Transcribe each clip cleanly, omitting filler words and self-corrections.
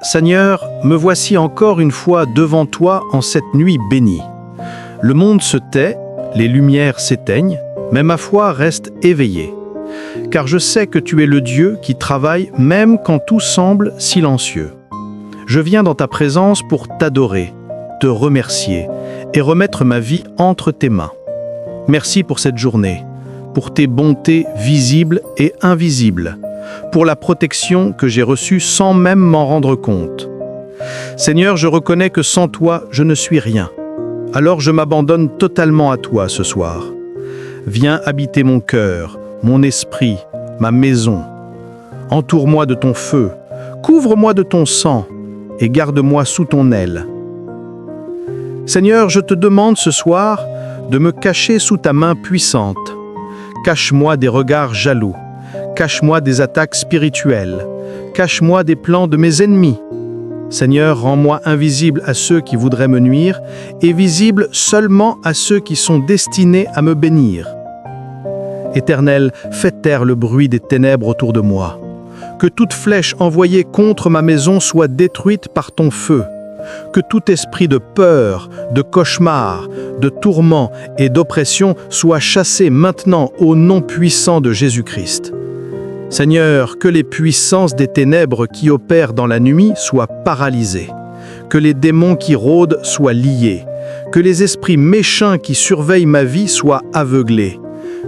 Seigneur, me voici encore une fois devant toi en cette nuit bénie. Le monde se tait, les lumières s'éteignent, mais ma foi reste éveillée. Car je sais que tu es le Dieu qui travaille même quand tout semble silencieux. Je viens dans ta présence pour t'adorer, te remercier et remettre ma vie entre tes mains. Merci pour cette journée, pour tes bontés visibles et invisibles, pour la protection que j'ai reçue sans même m'en rendre compte. Seigneur, je reconnais que sans toi, je ne suis rien. Alors je m'abandonne totalement à toi ce soir. Viens habiter mon cœur, mon esprit, ma maison. Entoure-moi de ton feu, couvre-moi de ton sang et garde-moi sous ton aile. Seigneur, je te demande ce soir de me cacher sous ta main puissante. Cache-moi des regards jaloux. Cache-moi des attaques spirituelles. Cache-moi des plans de mes ennemis. Seigneur, rends-moi invisible à ceux qui voudraient me nuire et visible seulement à ceux qui sont destinés à me bénir. Éternel, fais taire le bruit des ténèbres autour de moi. Que toute flèche envoyée contre ma maison soit détruite par ton feu. Que tout esprit de peur, de cauchemar, de tourment et d'oppression soit chassé maintenant au nom puissant de Jésus-Christ. Seigneur, que les puissances des ténèbres qui opèrent dans la nuit soient paralysées, que les démons qui rôdent soient liés, que les esprits méchants qui surveillent ma vie soient aveuglés,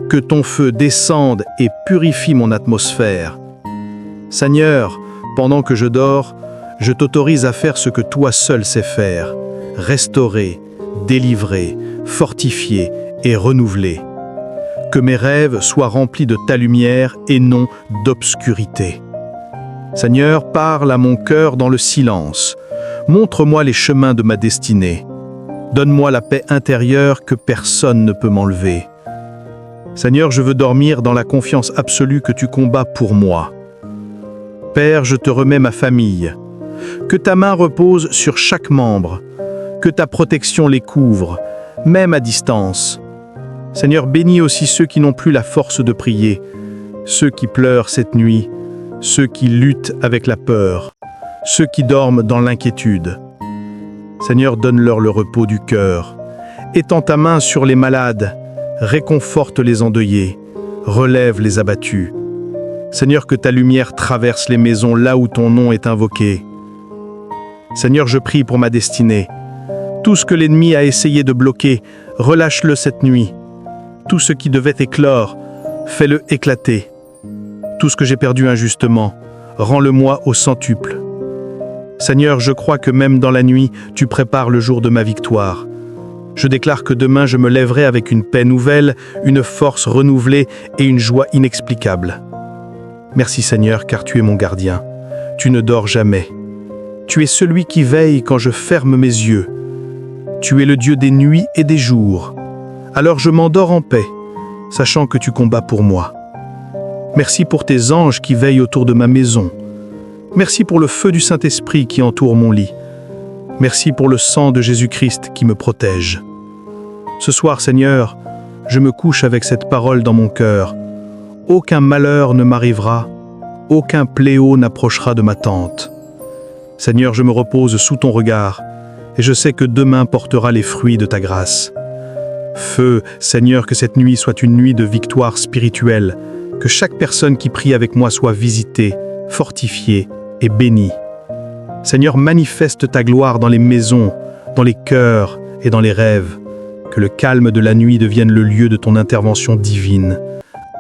que ton feu descende et purifie mon atmosphère. Seigneur, pendant que je dors, je t'autorise à faire ce que toi seul sais faire, restaurer, délivrer, fortifier et renouveler. Que mes rêves soient remplis de ta lumière et non d'obscurité. Seigneur, parle à mon cœur dans le silence. Montre-moi les chemins de ma destinée. Donne-moi la paix intérieure que personne ne peut m'enlever. Seigneur, je veux dormir dans la confiance absolue que tu combats pour moi. Père, je te remets ma famille. Que ta main repose sur chaque membre. Que ta protection les couvre, même à distance. Seigneur, bénis aussi ceux qui n'ont plus la force de prier, ceux qui pleurent cette nuit, ceux qui luttent avec la peur, ceux qui dorment dans l'inquiétude. Seigneur, donne-leur le repos du cœur. Étends ta main sur les malades, réconforte les endeuillés, relève les abattus. Seigneur, que ta lumière traverse les maisons là où ton nom est invoqué. Seigneur, je prie pour ma destinée. Tout ce que l'ennemi a essayé de bloquer, relâche-le cette nuit. Tout ce qui devait éclore, fais-le éclater. Tout ce que j'ai perdu injustement, rends-le-moi au centuple. Seigneur, je crois que même dans la nuit, tu prépares le jour de ma victoire. Je déclare que demain je me lèverai avec une paix nouvelle, une force renouvelée et une joie inexplicable. Merci Seigneur, car tu es mon gardien. Tu ne dors jamais. Tu es celui qui veille quand je ferme mes yeux. Tu es le Dieu des nuits et des jours. Alors je m'endors en paix, sachant que tu combats pour moi. Merci pour tes anges qui veillent autour de ma maison. Merci pour le feu du Saint-Esprit qui entoure mon lit. Merci pour le sang de Jésus-Christ qui me protège. Ce soir, Seigneur, je me couche avec cette parole dans mon cœur. Aucun malheur ne m'arrivera, aucun fléau n'approchera de ma tente. Seigneur, je me repose sous ton regard, et je sais que demain portera les fruits de ta grâce. Feu, Seigneur, que cette nuit soit une nuit de victoire spirituelle, que chaque personne qui prie avec moi soit visitée, fortifiée et bénie. Seigneur, manifeste ta gloire dans les maisons, dans les cœurs et dans les rêves, que le calme de la nuit devienne le lieu de ton intervention divine.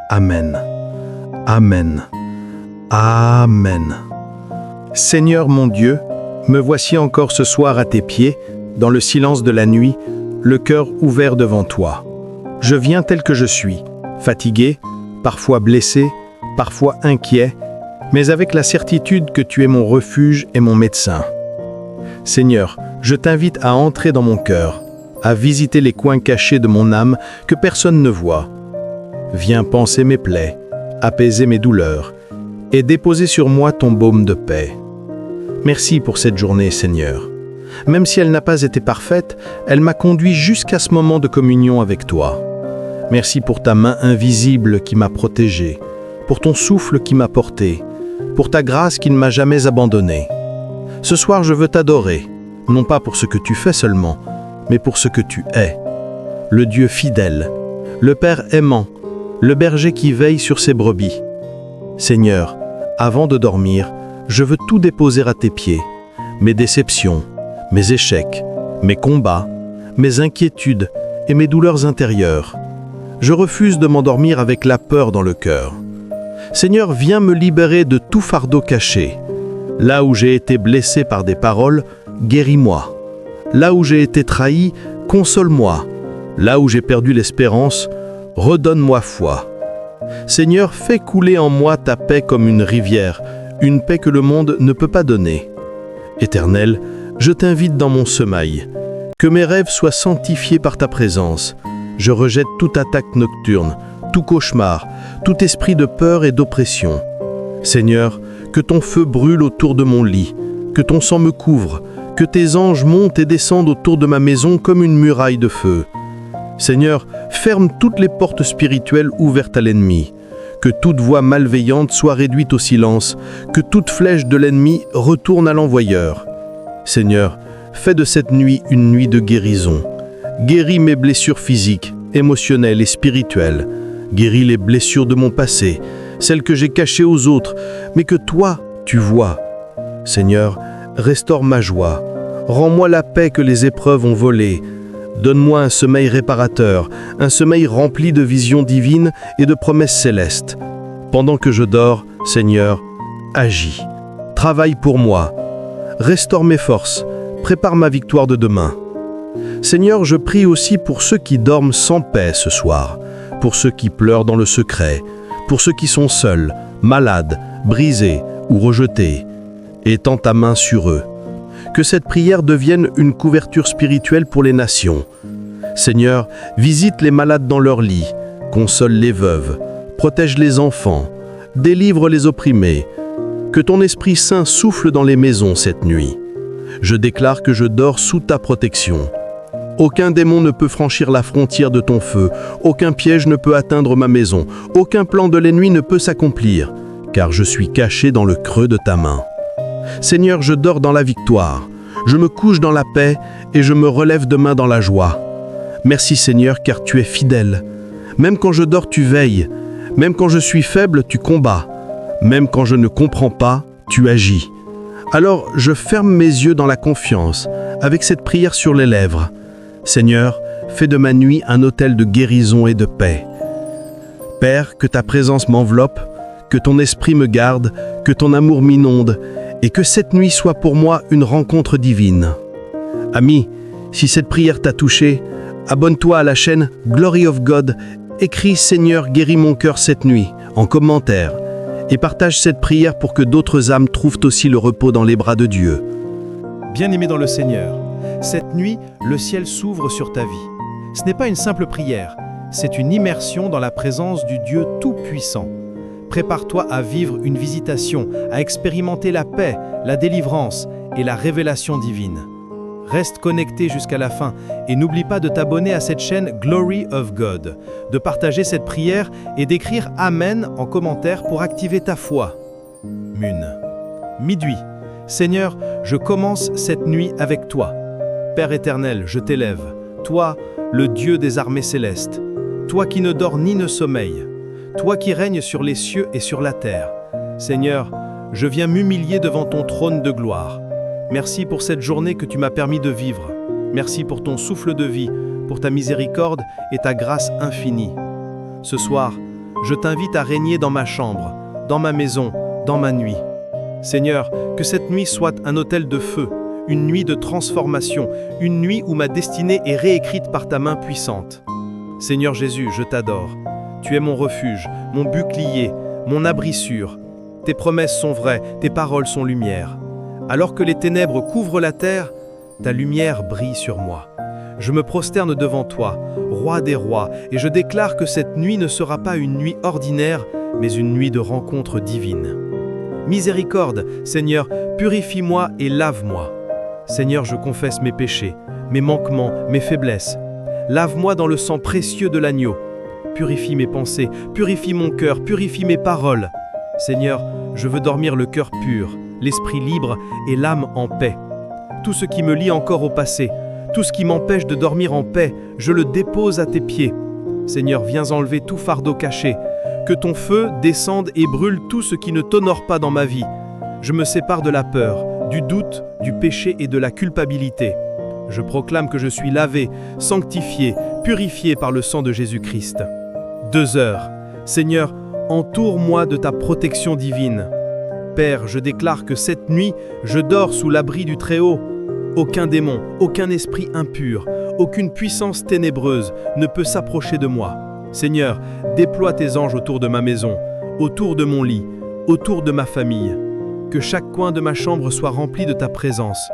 Amen. Amen. Amen. Seigneur mon Dieu, me voici encore ce soir à tes pieds, dans le silence de la nuit, le cœur ouvert devant toi. Je viens tel que je suis, fatigué, parfois blessé, parfois inquiet, mais avec la certitude que tu es mon refuge et mon médecin. Seigneur, je t'invite à entrer dans mon cœur, à visiter les coins cachés de mon âme que personne ne voit. Viens panser mes plaies, apaiser mes douleurs et déposer sur moi ton baume de paix. Merci pour cette journée, Seigneur. Même si elle n'a pas été parfaite, elle m'a conduit jusqu'à ce moment de communion avec toi. Merci pour ta main invisible qui m'a protégé, pour ton souffle qui m'a porté, pour ta grâce qui ne m'a jamais abandonné. Ce soir, je veux t'adorer, non pas pour ce que tu fais seulement, mais pour ce que tu es. Le Dieu fidèle, le Père aimant, le berger qui veille sur ses brebis. Seigneur, avant de dormir, je veux tout déposer à tes pieds, mes déceptions, mes échecs, mes combats, mes inquiétudes et mes douleurs intérieures. Je refuse de m'endormir avec la peur dans le cœur. Seigneur, viens me libérer de tout fardeau caché. Là où j'ai été blessé par des paroles, guéris-moi. Là où j'ai été trahi, console-moi. Là où j'ai perdu l'espérance, redonne-moi foi. Seigneur, fais couler en moi ta paix comme une rivière, une paix que le monde ne peut pas donner. Éternel, je t'invite dans mon sommeil. Que mes rêves soient sanctifiés par ta présence. Je rejette toute attaque nocturne, tout cauchemar, tout esprit de peur et d'oppression. Seigneur, que ton feu brûle autour de mon lit, que ton sang me couvre, que tes anges montent et descendent autour de ma maison comme une muraille de feu. Seigneur, ferme toutes les portes spirituelles ouvertes à l'ennemi. Que toute voix malveillante soit réduite au silence, que toute flèche de l'ennemi retourne à l'envoyeur. Seigneur, fais de cette nuit une nuit de guérison. Guéris mes blessures physiques, émotionnelles et spirituelles. Guéris les blessures de mon passé, celles que j'ai cachées aux autres, mais que toi, tu vois. Seigneur, restaure ma joie. Rends-moi la paix que les épreuves ont volée. Donne-moi un sommeil réparateur, un sommeil rempli de visions divines et de promesses célestes. Pendant que je dors, Seigneur, agis. Travaille pour moi. Restaure mes forces. Prépare ma victoire de demain. Seigneur, je prie aussi pour ceux qui dorment sans paix ce soir, pour ceux qui pleurent dans le secret, pour ceux qui sont seuls, malades, brisés ou rejetés. Étends ta main sur eux. Que cette prière devienne une couverture spirituelle pour les nations. Seigneur, visite les malades dans leur lit, console les veuves, protège les enfants, délivre les opprimés. Que ton Esprit Saint souffle dans les maisons cette nuit. Je déclare que je dors sous ta protection. Aucun démon ne peut franchir la frontière de ton feu, aucun piège ne peut atteindre ma maison, aucun plan de l'ennemi ne peut s'accomplir, car je suis caché dans le creux de ta main. Seigneur, je dors dans la victoire, je me couche dans la paix et je me relève demain dans la joie. Merci Seigneur, car tu es fidèle. Même quand je dors, tu veilles. Même quand je suis faible, tu combats. Même quand je ne comprends pas, tu agis. Alors, je ferme mes yeux dans la confiance, avec cette prière sur les lèvres. Seigneur, fais de ma nuit un autel de guérison et de paix. Père, que ta présence m'enveloppe, que ton esprit me garde, que ton amour m'inonde, et que cette nuit soit pour moi une rencontre divine. Ami, si cette prière t'a touché, abonne-toi à la chaîne Glory of God, écris « Seigneur, guéris mon cœur cette nuit » en commentaire, et partage cette prière pour que d'autres âmes trouvent aussi le repos dans les bras de Dieu. Bien-aimé dans le Seigneur, cette nuit, le ciel s'ouvre sur ta vie. Ce n'est pas une simple prière, c'est une immersion dans la présence du Dieu Tout-Puissant. Prépare-toi à vivre une visitation, à expérimenter la paix, la délivrance et la révélation divine. Reste connecté jusqu'à la fin et n'oublie pas de t'abonner à cette chaîne Glory of God, de partager cette prière et d'écrire Amen en commentaire pour activer ta foi. Minuit. Seigneur, je commence cette nuit avec toi. Père éternel, je t'élève, toi, le Dieu des armées célestes, toi qui ne dors ni ne sommeille, toi qui règnes sur les cieux et sur la terre. Seigneur, je viens m'humilier devant ton trône de gloire. Merci pour cette journée que tu m'as permis de vivre. Merci pour ton souffle de vie, pour ta miséricorde et ta grâce infinie. Ce soir, je t'invite à régner dans ma chambre, dans ma maison, dans ma nuit. Seigneur, que cette nuit soit un autel de feu, une nuit de transformation, une nuit où ma destinée est réécrite par ta main puissante. Seigneur Jésus, je t'adore. Tu es mon refuge, mon bouclier, mon abri sûr. Tes promesses sont vraies, tes paroles sont lumière. Alors que les ténèbres couvrent la terre, ta lumière brille sur moi. Je me prosterne devant toi, roi des rois, et je déclare que cette nuit ne sera pas une nuit ordinaire, mais une nuit de rencontre divine. Miséricorde, Seigneur, purifie-moi et lave-moi. Seigneur, je confesse mes péchés, mes manquements, mes faiblesses. Lave-moi dans le sang précieux de l'agneau. Purifie mes pensées, purifie mon cœur, purifie mes paroles. Seigneur, je veux dormir le cœur pur, l'esprit libre et l'âme en paix. Tout ce qui me lie encore au passé, tout ce qui m'empêche de dormir en paix, je le dépose à tes pieds. Seigneur, viens enlever tout fardeau caché. Que ton feu descende et brûle tout ce qui ne t'honore pas dans ma vie. Je me sépare de la peur, du doute, du péché et de la culpabilité. Je proclame que je suis lavé, sanctifié, purifié par le sang de Jésus-Christ. 2 heures. Seigneur, entoure-moi de ta protection divine. Père, je déclare que cette nuit, je dors sous l'abri du Très-Haut. Aucun démon, aucun esprit impur, aucune puissance ténébreuse ne peut s'approcher de moi. Seigneur, déploie tes anges autour de ma maison, autour de mon lit, autour de ma famille. Que chaque coin de ma chambre soit rempli de ta présence.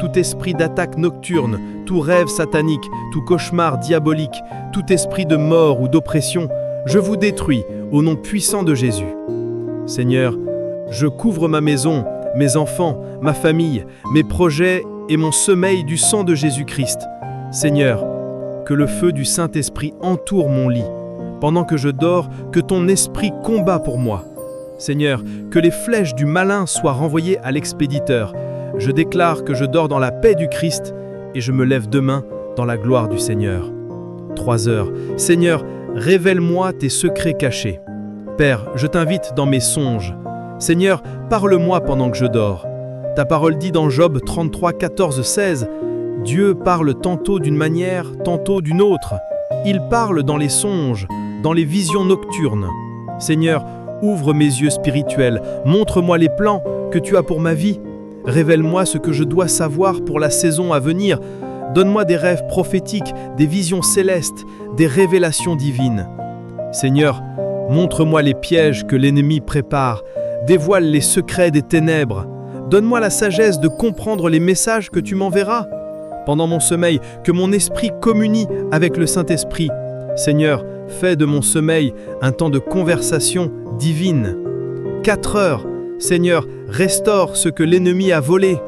Tout esprit d'attaque nocturne, tout rêve satanique, tout cauchemar diabolique, tout esprit de mort ou d'oppression, je vous détruis au nom puissant de Jésus. Seigneur, je couvre ma maison, mes enfants, ma famille, mes projets et mon sommeil du sang de Jésus-Christ. Seigneur, que le feu du Saint-Esprit entoure mon lit. Pendant que je dors, que ton esprit combat pour moi. Seigneur, que les flèches du malin soient renvoyées à l'expéditeur. Je déclare que je dors dans la paix du Christ et je me lève demain dans la gloire du Seigneur. 3 heures. Seigneur, révèle-moi tes secrets cachés. Père, je t'invite dans mes songes. Seigneur, parle-moi pendant que je dors. Ta parole dit dans Job 33, 14, 16, « Dieu parle tantôt d'une manière, tantôt d'une autre. Il parle dans les songes, dans les visions nocturnes. Seigneur, ouvre mes yeux spirituels, montre-moi les plans que tu as pour ma vie. Révèle-moi ce que je dois savoir pour la saison à venir. Donne-moi des rêves prophétiques, des visions célestes, des révélations divines. Seigneur, montre-moi les pièges que l'ennemi prépare, dévoile les secrets des ténèbres. Donne-moi la sagesse de comprendre les messages que tu m'enverras. Pendant mon sommeil, que mon esprit communie avec le Saint-Esprit. Seigneur, fais de mon sommeil un temps de conversation divine. 4 heures. Seigneur, restaure ce que l'ennemi a volé.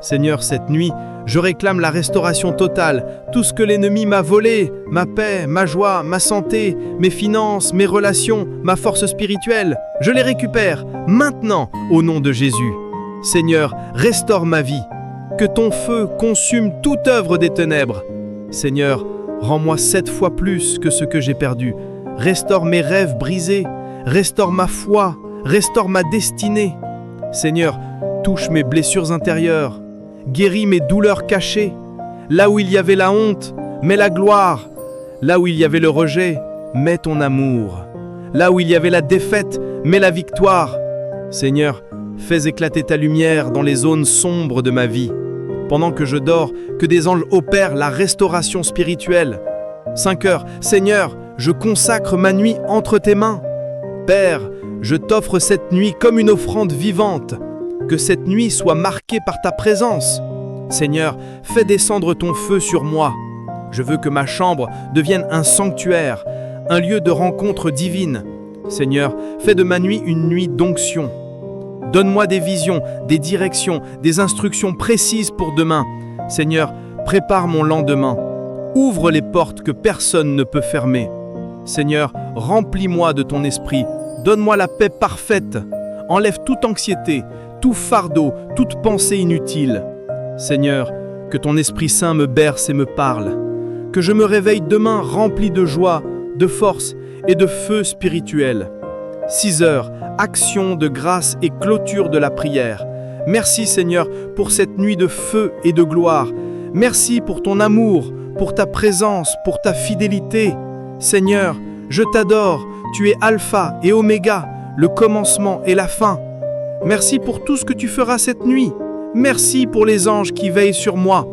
Seigneur, cette nuit, je réclame la restauration totale. Tout ce que l'ennemi m'a volé, ma paix, ma joie, ma santé, mes finances, mes relations, ma force spirituelle, je les récupère maintenant au nom de Jésus. Seigneur, restaure ma vie. Que ton feu consume toute œuvre des ténèbres. Seigneur, rends-moi 7 fois plus que ce que j'ai perdu. Restaure mes rêves brisés. Restaure ma foi. Restaure ma destinée. Seigneur, touche mes blessures intérieures. Guéris mes douleurs cachées. Là où il y avait la honte, mets la gloire. Là où il y avait le rejet, mets ton amour. Là où il y avait la défaite, mets la victoire. Seigneur, fais éclater ta lumière dans les zones sombres de ma vie. Pendant que je dors, que des anges opèrent la restauration spirituelle. 5 heures. Seigneur, je consacre ma nuit entre tes mains. Père, je t'offre cette nuit comme une offrande vivante. Que cette nuit soit marquée par ta présence. Seigneur, fais descendre ton feu sur moi. Je veux que ma chambre devienne un sanctuaire, un lieu de rencontre divine. Seigneur, fais de ma nuit une nuit d'onction. Donne-moi des visions, des directions, des instructions précises pour demain. Seigneur, prépare mon lendemain. Ouvre les portes que personne ne peut fermer. Seigneur, remplis-moi de ton esprit. Donne-moi la paix parfaite. Enlève toute anxiété, tout fardeau, toute pensée inutile. Seigneur, que ton Esprit Saint me berce et me parle. Que je me réveille demain rempli de joie, de force et de feu spirituel. 6 heures, action de grâce et clôture de la prière. Merci Seigneur pour cette nuit de feu et de gloire. Merci pour ton amour, pour ta présence, pour ta fidélité. Seigneur, je t'adore, tu es Alpha et Oméga, le commencement et la fin. Merci pour tout ce que tu feras cette nuit. Merci pour les anges qui veillent sur moi.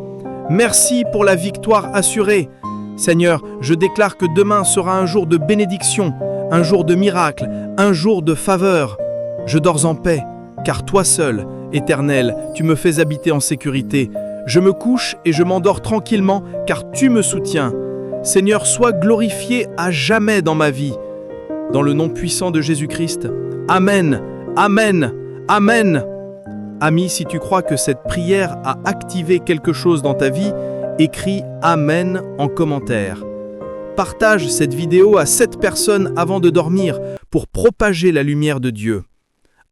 Merci pour la victoire assurée. Seigneur, je déclare que demain sera un jour de bénédiction, un jour de miracle, un jour de faveur. Je dors en paix, car toi seul, Éternel, tu me fais habiter en sécurité. Je me couche et je m'endors tranquillement, car tu me soutiens. Seigneur, sois glorifié à jamais dans ma vie. Dans le nom puissant de Jésus-Christ. Amen, Amen, Amen. Ami, si tu crois que cette prière a activé quelque chose dans ta vie, écris Amen en commentaire. Partage cette vidéo à 7 personnes avant de dormir pour propager la lumière de Dieu.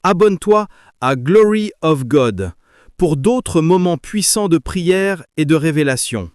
Abonne-toi à Glory of God, pour d'autres moments puissants de prière et de révélation.